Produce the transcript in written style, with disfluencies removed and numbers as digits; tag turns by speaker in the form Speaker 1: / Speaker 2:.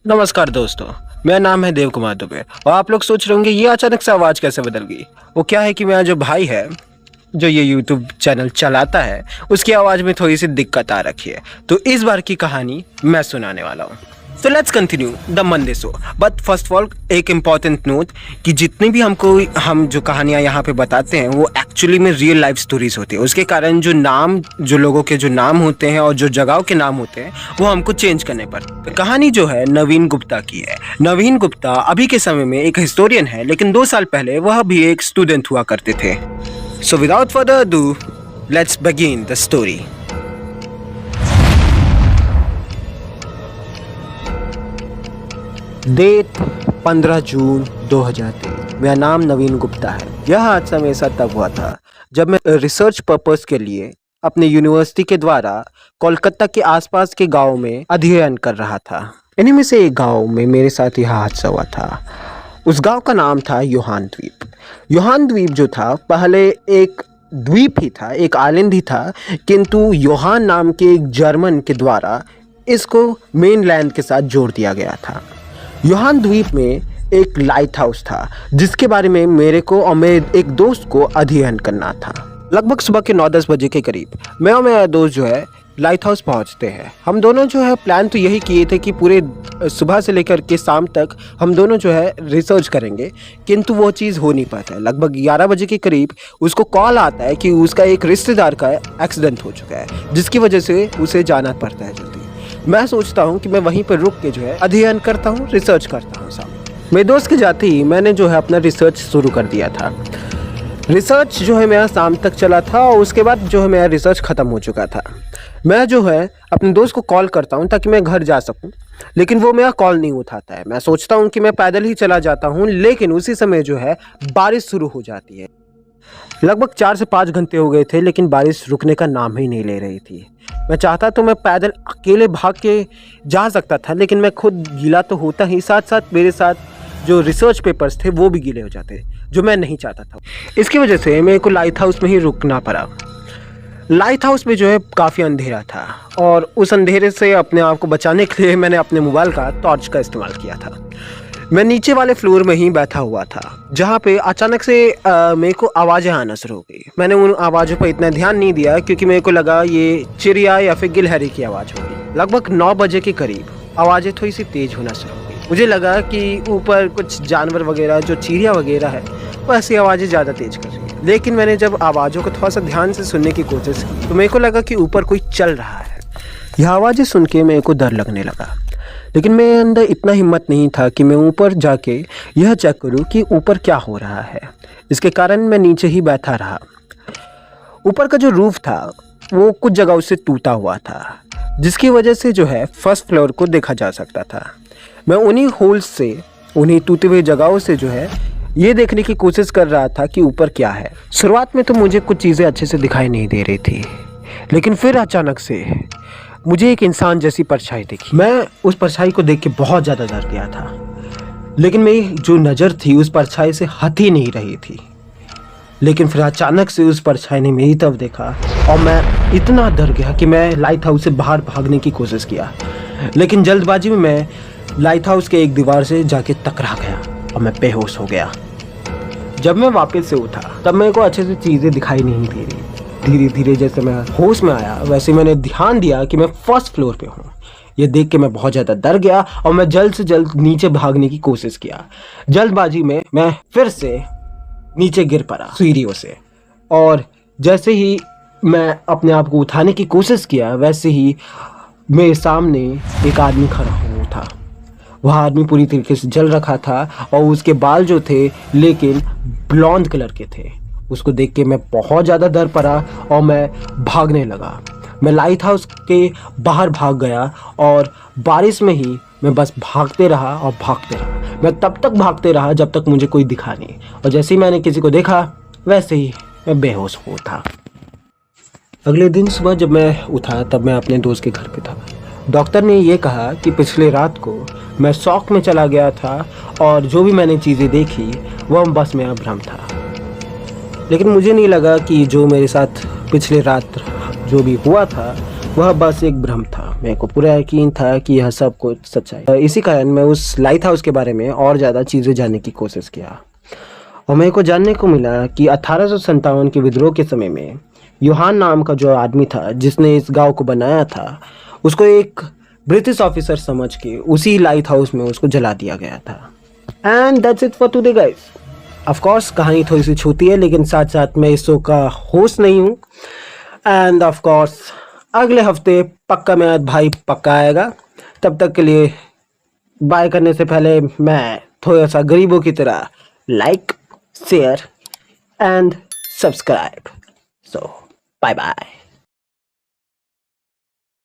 Speaker 1: नमस्कार दोस्तों। मेरा नाम है देव कुमार दुबे और आप लोग सोच रहे होंगे ये अचानक से आवाज़ कैसे बदल गई। वो क्या है कि मेरा जो भाई है जो ये यूट्यूब चैनल चलाता है उसकी आवाज़ में थोड़ी सी दिक्कत आ रखी है, तो इस बार की कहानी मैं सुनाने वाला हूँ। So let's continue the Monday show. But first of all एक इम्पॉर्टेंट नोट कि जितनी भी हम जो कहानियाँ यहाँ पे बताते हैं वो एक्चुअली में रियल लाइफ स्टोरीज होती है। उसके कारण जो लोगों के जो नाम होते हैं और जो जगहों के नाम होते हैं वो हमको चेंज करने पड़ते। कहानी जो है नवीन गुप्ता की है। नवीन गुप्ता अभी के समय में एक हिस्टोरियन है, लेकिन 2 साल पहले वह भी एक स्टूडेंट हुआ करते थे। So without further ado let's begin the story. Date 15 June 2023। मेरा नाम नवीन गुप्ता है। यह हादसा मेरे साथ तब हुआ था जब मैं रिसर्च पर्पस के लिए अपने यूनिवर्सिटी के द्वारा कोलकाता के आसपास के गांव में अध्ययन कर रहा था। इन्हीं में से एक गांव में मेरे साथ यह हादसा हुआ था। उस गांव का नाम था योहान द्वीप। योहान द्वीप जो था पहले एक द्वीप ही था, एक आइलैंड ही था, किंतु योहान नाम के एक जर्मन के द्वारा इसको मेनलैंड के साथ जोड़ दिया गया था। योहान द्वीप में एक लाइट हाउस था जिसके बारे में मेरे को और मेरे एक दोस्त को अध्ययन करना था। लगभग सुबह के 9-10 बजे के करीब मैं और मेरा दोस्त जो है लाइट हाउस पहुंचते हैं। हम दोनों जो है प्लान तो यही किए थे कि पूरे सुबह से लेकर के शाम तक हम दोनों जो है रिसर्च करेंगे, किंतु वो चीज़ हो नहीं पाता है। लगभग 11 बजे के करीब उसको कॉल आता है कि उसका एक रिश्तेदार का एक्सीडेंट हो चुका है, जिसकी वजह से उसे जाना पड़ता है जल्दी। मैं सोचता हूँ कि मैं वहीं पर रुक के जो है अध्ययन करता हूँ, रिसर्च करता हूँ सामने। मेरे दोस्त के जाते ही मैंने जो है अपना रिसर्च शुरू कर दिया था। रिसर्च जो है मेरा शाम तक चला था और उसके बाद जो है मेरा रिसर्च ख़त्म हो चुका था। मैं जो है अपने दोस्त को कॉल करता हूँ ताकि मैं घर जा सकूँ, लेकिन वो मेरा कॉल नहीं उठाता है। मैं सोचता हूँ कि मैं पैदल ही चला जाता हूँ, लेकिन उसी समय जो है बारिश शुरू हो जाती है। लगभग 4 से 5 घंटे हो गए थे, लेकिन बारिश रुकने का नाम ही नहीं ले रही थी। मैं चाहता तो मैं पैदल अकेले भाग के जा सकता था, लेकिन मैं खुद गीला तो होता ही, साथ साथ मेरे साथ जो रिसर्च पेपर्स थे वो भी गीले हो जाते, जो मैं नहीं चाहता था। इसकी वजह से मेरे को लाइट हाउस में ही रुकना पड़ा। लाइट हाउस में जो है काफ़ी अंधेरा था और उस अंधेरे से अपने आप को बचाने के लिए मैंने अपने मोबाइल का टॉर्च का इस्तेमाल किया था। मैं नीचे वाले फ्लोर में ही बैठा हुआ था, जहाँ पे अचानक से मेरे को आवाज़ें आना शुरू हो गई। मैंने उन आवाज़ों पर इतना ध्यान नहीं दिया क्योंकि मेरे को लगा ये चिड़िया या फिर गिलहरी की आवाज़ होगी। लगभग 9 बजे के करीब आवाज़ें थोड़ी सी तेज़ होना शुरू हो गई। मुझे लगा कि ऊपर कुछ जानवर वगैरह, जो चिड़िया वगैरह है, वो ऐसी आवाज़ें ज़्यादा तेज़ कर रही है। लेकिन मैंने जब आवाज़ों को थोड़ा सा ध्यान से सुनने की कोशिश की तो मेरे को लगा कि ऊपर कोई चल रहा है। यह आवाज़ें सुन के मेरे को डर लगने लगा, लेकिन मेरे अंदर इतना हिम्मत नहीं था कि मैं ऊपर जाके यह चेक करूं कि ऊपर क्या हो रहा है। इसके कारण मैं नीचे ही बैठा रहा। ऊपर का जो रूफ था वो कुछ जगहों से टूटा हुआ था, जिसकी वजह से जो है फर्स्ट फ्लोर को देखा जा सकता था। मैं उन्हीं होल्स से, उन्हीं टूटे हुए जगहों से जो है ये देखने की कोशिश कर रहा था कि ऊपर क्या है। शुरुआत में तो मुझे कुछ चीज़ें अच्छे से दिखाई नहीं दे रही थी, लेकिन फिर अचानक से मुझे एक इंसान जैसी परछाई दिखी। मैं उस परछाई को देख के बहुत ज़्यादा डर गया था, लेकिन मेरी जो नज़र थी उस परछाई से हट ही नहीं रही थी। लेकिन फिर अचानक से उस परछाई ने मेरी तरफ देखा और मैं इतना डर गया कि मैं लाइट हाउस से बाहर भागने की कोशिश किया, लेकिन जल्दबाजी में मैं लाइट हाउस के एक दीवार से जाके टकरा गया और मैं बेहोश हो गया। जब मैं वापस से उठा तब मेरे को अच्छे से चीज़ें दिखाई नहीं दे रही। धीरे धीरे जैसे मैं होश में आया वैसे मैंने ध्यान दिया कि मैं फर्स्ट फ्लोर पे हूँ। ये देख के मैं बहुत ज़्यादा डर गया और मैं जल्द से जल्द नीचे भागने की कोशिश किया। जल्दबाजी में मैं फिर से नीचे गिर पड़ा सीढ़ियों से, और जैसे ही मैं अपने आप को उठाने की कोशिश किया वैसे ही मेरे सामने एक आदमी खड़ा हुआ था। वह आदमी पूरी तरीके से जल रखा था और उसके बाल जो थे लेकिन ब्लॉन्ड कलर के थे। उसको देख के मैं बहुत ज़्यादा डर पड़ा और मैं भागने लगा। मैं लाइट हाउस के बाहर भाग गया और बारिश में ही मैं बस भागते रहा और भागते रहा। मैं तब तक भागते रहा जब तक मुझे कोई दिखा नहीं, और जैसे ही मैंने किसी को देखा वैसे ही मैं बेहोश हो था। अगले दिन सुबह जब मैं उठा तब मैं अपने दोस्त के घर पे था। डॉक्टर ने ये कहा कि पिछले रात को मैं शॉक में चला गया था और जो भी मैंने चीज़ें देखी वह बस मेरा भ्रम था। लेकिन मुझे नहीं लगा कि जो मेरे साथ पिछले रात जो भी हुआ था वह बस एक भ्रम था। मेरे को पूरा यकीन था कि यह सब कुछ सच है। इसी कारण मैं उस लाइट हाउस के बारे में और ज़्यादा चीज़ें जानने की कोशिश किया और मेरे को जानने को मिला कि 1857 के विद्रोह के समय में यूहान नाम का जो आदमी था जिसने इस गांव को बनाया था, उसको एक ब्रिटिश ऑफिसर समझ के उसी लाइट हाउस में उसको जला दिया गया था। And that's it for today guys. Of course कहानी थोड़ी सी छोटी है, लेकिन साथ साथ मैं इस शो का होस्ट नहीं हूँ। एंड ऑफ कोर्स अगले हफ्ते पक्का मेरा भाई पक्का आएगा। तब तक के लिए बाय करने से पहले मैं थोड़ा सा गरीबों की तरह like, share and subscribe. So bye bye.